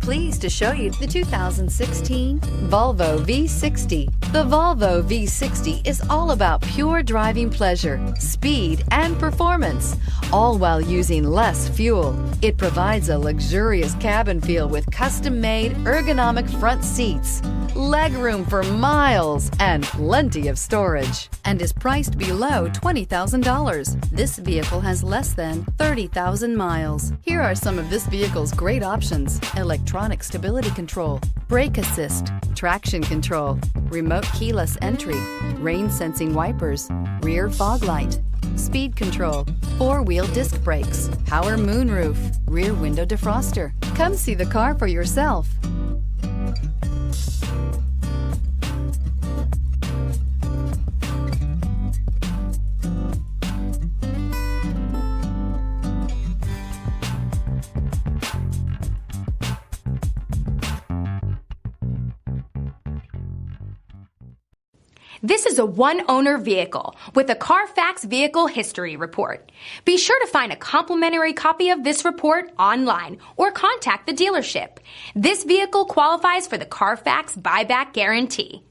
pleased to show you the 2016 Volvo V60. The Volvo V60 is all about pure driving pleasure, speed, and performance, all while using less fuel. It provides a luxurious cabin feel with custom-made ergonomic front seats, legroom for miles, and plenty of storage, and is priced below $20,000. This vehicle has less than 30,000 miles. Here are some of this vehicle's great options: electronic stability control, brake assist, traction control, remote keyless entry, rain sensing wipers, rear fog light, speed control, four-wheel disc brakes, power moonroof, rear window defroster. Come see the car for yourself. This is a one-owner vehicle with a CARFAX Vehicle History Report. Be sure to find a complimentary copy of this report online or contact the dealership. This vehicle qualifies for the CARFAX Buyback Guarantee.